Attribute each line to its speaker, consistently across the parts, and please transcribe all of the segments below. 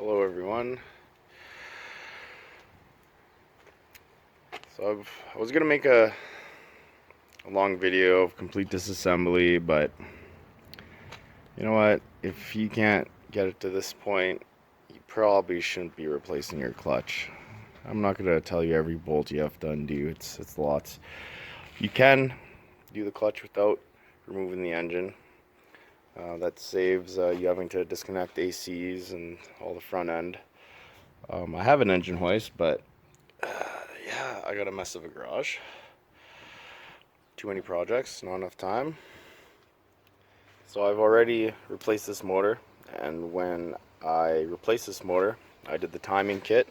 Speaker 1: Hello everyone. So I was gonna make a long video of complete disassembly, but you know what? If you can't get it to this point, you probably shouldn't be replacing your clutch. I'm not gonna tell you every bolt you have to undo. It's lots. You can do the clutch without removing the engine. That saves you having to disconnect ACs and all the front end. I have an engine hoist, but yeah, I got a mess of a garage. Too many projects, not enough time. So I've already replaced this motor, and when I replaced this motor, I did the timing kit,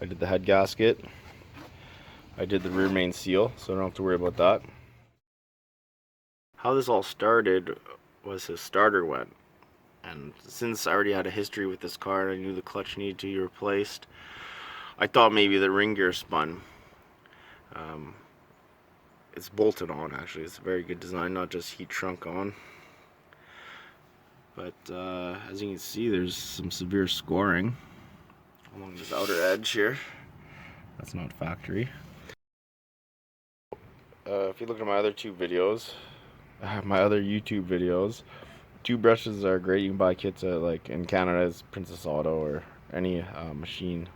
Speaker 1: I did the head gasket, I did the rear main seal, so I don't have to worry about that. How this all started was his starter went, and since I already had a history with this car and I knew the clutch needed to be replaced, I thought maybe the ring gear spun. It's bolted on, actually. It's a very good design, not just heat shrunk on. But as you can see, there's some severe scoring along this outer edge here. That's not factory. If you look at my other two videos, my other YouTube videos, two brushes are great. You can buy kits at, like in Canada, it's Princess Auto or any machine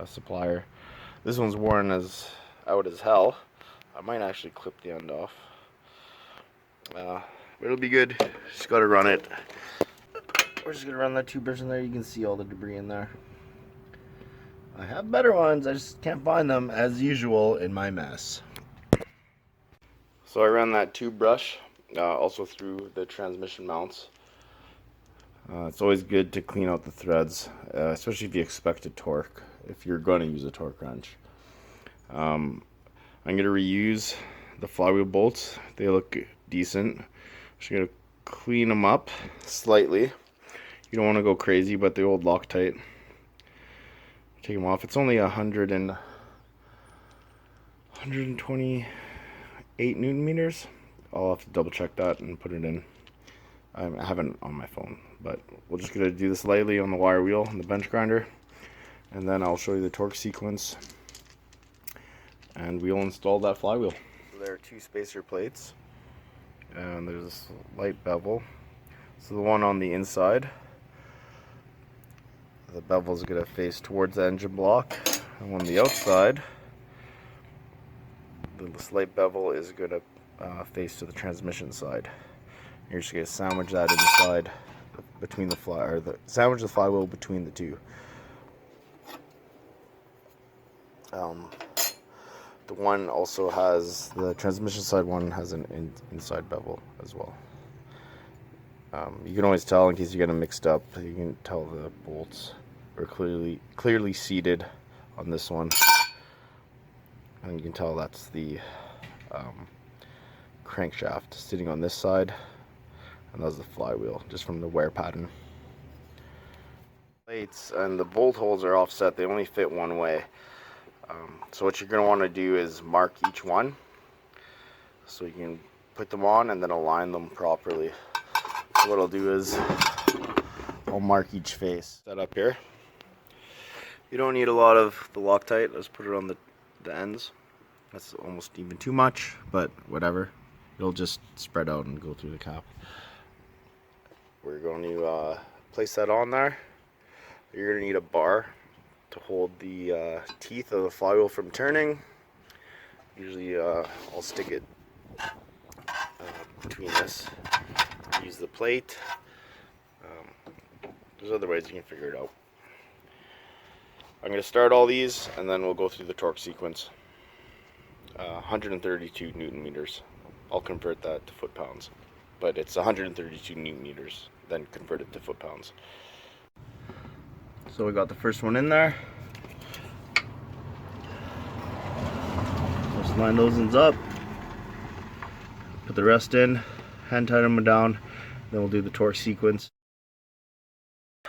Speaker 1: supplier. This one's worn out as hell. I might actually clip the end off. But it'll be good. Just gotta run it. We're just gonna run that toothbrush in there. You can see all the debris in there. I have better ones, I just can't find them as usual in my mess. So I ran that toothbrush also through the transmission mounts. It's always good to clean out the threads, especially if you expect a torque, if you're going to use a torque wrench. I'm going to reuse the flywheel bolts. They look decent. I'm just going to clean them up slightly. You don't want to go crazy, but the old Loctite, take them off. It's only 128 Newton meters. I'll have to double check that and put it in. I haven't on my phone, but we're just going to do this lightly on the wire wheel and the bench grinder, and then I'll show you the torque sequence, and we'll install that flywheel. So there are two spacer plates, and there's this light bevel. So the one on the inside, the bevel is going to face towards the engine block, and on the outside, the slight bevel is going to face to the transmission side. You're just going to sandwich that inside between the sandwich the flywheel between the two. The one also has, the transmission side one has an inside bevel as well. You can always tell, in case you get them mixed up, you can tell the bolts are clearly seated on this one, and you can tell that's the crankshaft sitting on this side, and that's the flywheel, just from the wear pattern. Plates and the bolt holes are offset, they only fit one way. So what you're going to want to do is mark each one, so you can put them on and then align them properly. So what I'll do is I'll mark each face. Set up here. You don't need a lot of the Loctite. Let's put it on the ends. That's almost even too much, but whatever. It'll just spread out and go through the cap. We're going to place that on there. You're going to need a bar to hold the teeth of the flywheel from turning. Usually I'll stick it between this. Use the plate. There's other ways you can figure it out. I'm going to start all these and then we'll go through the torque sequence. 132 Newton meters. I'll convert that to foot pounds, but it's 132 Newton meters, then convert it to foot pounds. So we got the first one in there. Just line those ends up. Put the rest in, hand tighten them down, then we'll do the torque sequence.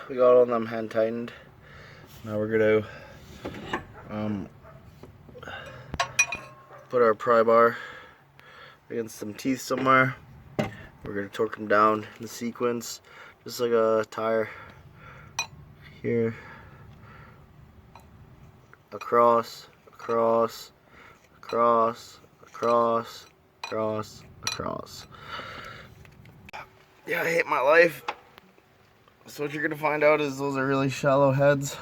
Speaker 1: We got all of them hand tightened. Now we're gonna put our pry bar against some teeth somewhere. We're gonna torque them down in the sequence, just like a tire here, across, across, across, across, across, across. Yeah, I hate my life. So what you're gonna find out is those are really shallow heads.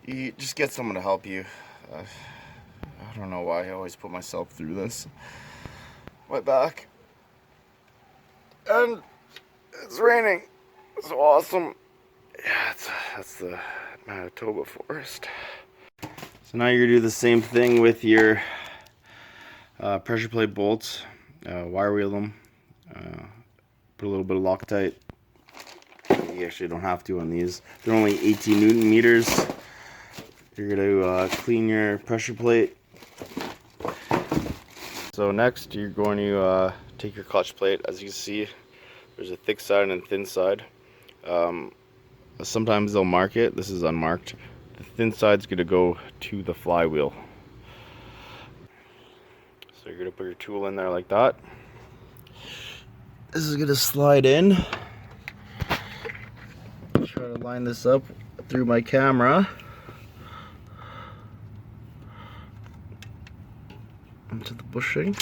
Speaker 1: You just get someone to help you. I don't know why I always put myself through this. My back. And it's raining. It's awesome. Yeah, that's the Manitoba forest. So now you're gonna do the same thing with your pressure plate bolts. Wire wheel them. Put a little bit of Loctite. You actually don't have to on these. They're only 18 Newton meters. You're going to clean your pressure plate. So next you're going to take your clutch plate. As you can see, there's a thick side and a thin side. Sometimes they'll mark it. This is unmarked. The thin side's going to go to the flywheel. So you're going to put your tool in there like that. This is going to slide in. Try to line this up through my camera into the bushing,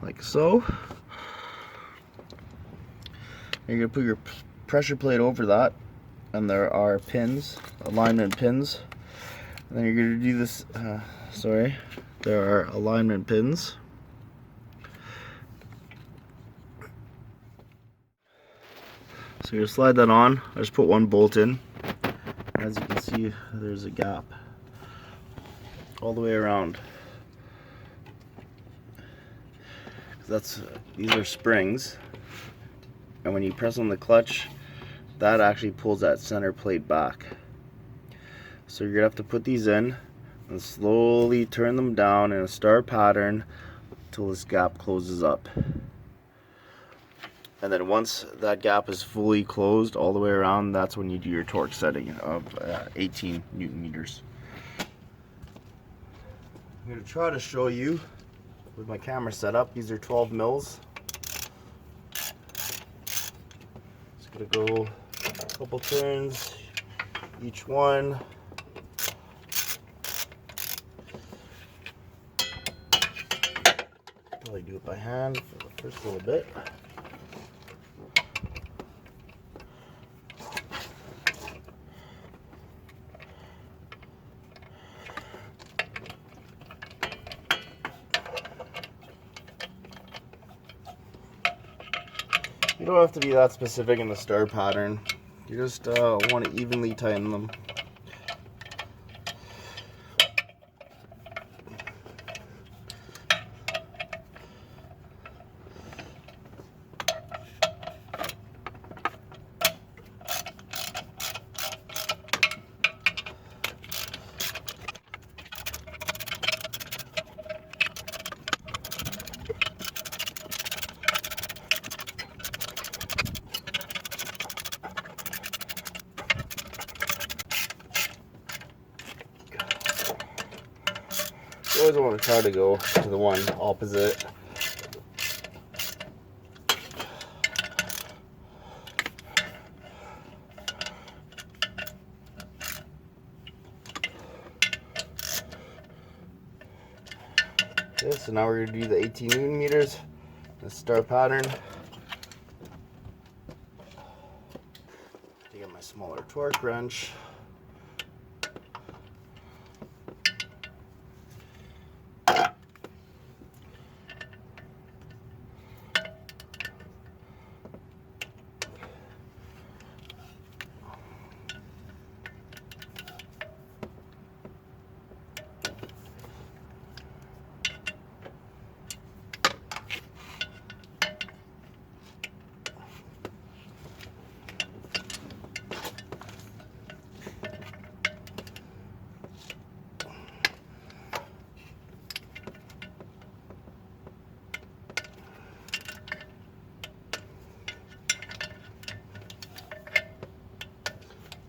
Speaker 1: like so. You're going to put your pressure plate over that, and there are pins, alignment pins. And then you're going to do this, there are alignment pins. So you're going to slide that on. I just put one bolt in. As you can see, there's a gap all the way around. These are springs, and when you press on the clutch, that actually pulls that center plate back. So you're gonna have to put these in and slowly turn them down in a star pattern until this gap closes up. And then once that gap is fully closed all the way around, that's when you do your torque setting of 18 Newton meters. I'm going to try to show you with my camera set up. These are 12 mils. Just going to go a couple turns each one. Probably do it by hand for the first little bit. You don't have to be that specific in the star pattern. You just want to evenly tighten them. You always want to try to go to the one opposite. Okay, so now we're going to do the 18 Newton meters, the star pattern. Take out my smaller torque wrench.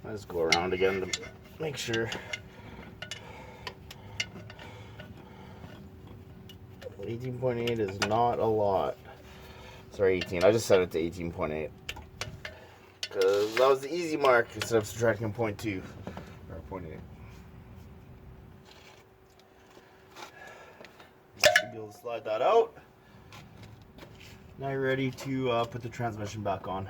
Speaker 1: I just go around again to make sure. 18.8 is not a lot. Sorry, 18. I just set it to 18.8. because that was the easy mark instead of subtracting 0.2 or 0.8. Should be able to slide that out. Now you're ready to put the transmission back on,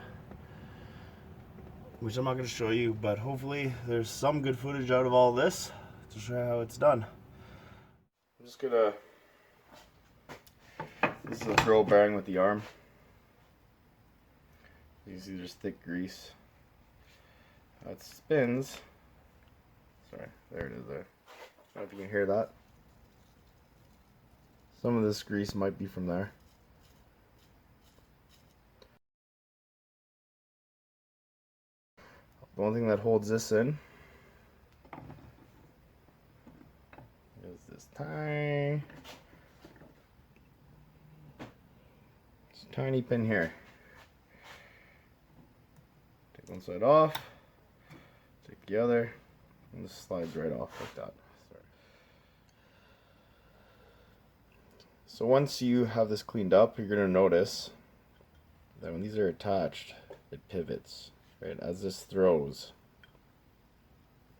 Speaker 1: which I'm not going to show you, but hopefully there's some good footage out of all this to show how it's done. I'm just gonna, this is a throw bearing with the arm. You can see there's thick grease. It spins. Sorry, there it is there. I don't know if you can hear that. Some of this grease might be from there. The only thing that holds this in is this tiny pin here. Take one side off, take the other, and this slides right off like that. So once you have this cleaned up, you're going to notice that when these are attached, it pivots. Right, as this throws,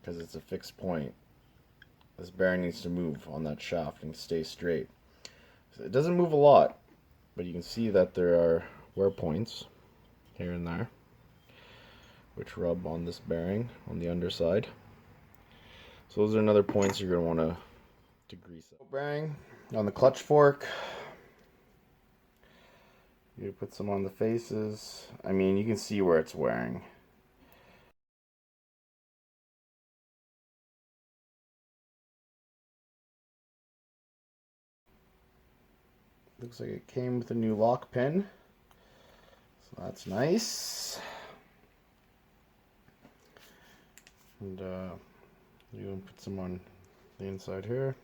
Speaker 1: because it's a fixed point, this bearing needs to move on that shaft and stay straight. So it doesn't move a lot, but you can see that there are wear points here and there, which rub on this bearing on the underside. So those are another points you're going to want to grease up. Bearing on the clutch fork. You put some on the faces. I mean, you can see where it's wearing. Looks like it came with a new lock pin, so that's nice. And you can put some on the inside here,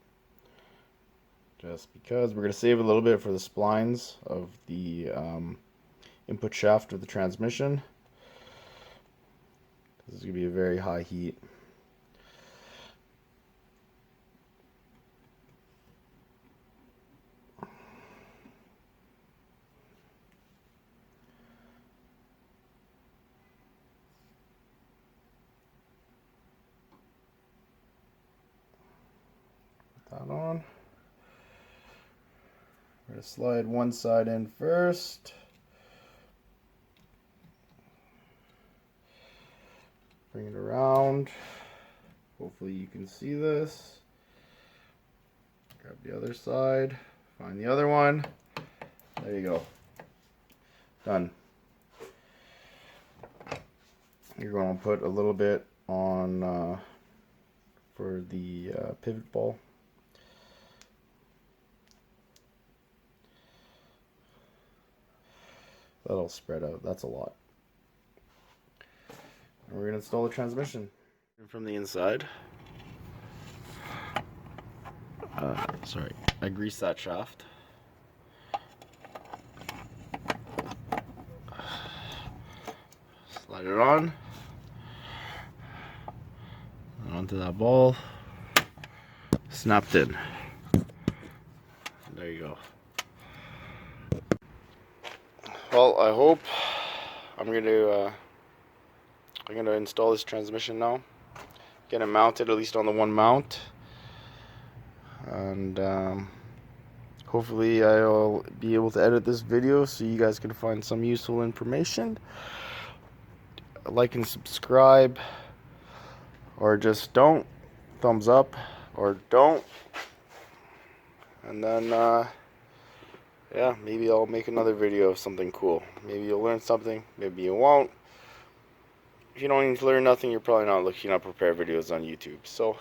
Speaker 1: just because we're going to save a little bit for the splines of the input shaft of the transmission. This is going to be a very high heat. Put that on. We're going to slide one side in first. Bring it around. Hopefully you can see this. Grab the other side. Find the other one. There you go. Done. You're going to put a little bit on for the pivot ball. That'll spread out. That's a lot. And we're going to install the transmission. From the inside. Sorry, I greased that shaft. Slide it on. And onto that ball. Snapped in. There you go. Well, I hope I'm gonna install this transmission now. Get it mounted at least on the one mount, and hopefully I'll be able to edit this video so you guys can find some useful information. Like and subscribe, or just don't. Thumbs up, or don't. And then yeah, maybe I'll make another video of something cool. Maybe you'll learn something, maybe you won't. If you don't need to learn nothing, you're probably not looking up repair videos on YouTube. So,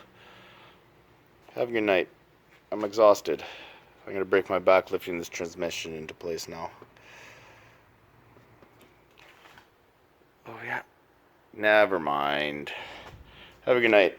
Speaker 1: have a good night. I'm exhausted. I'm going to break my back lifting this transmission into place now. Oh yeah. Never mind. Have a good night.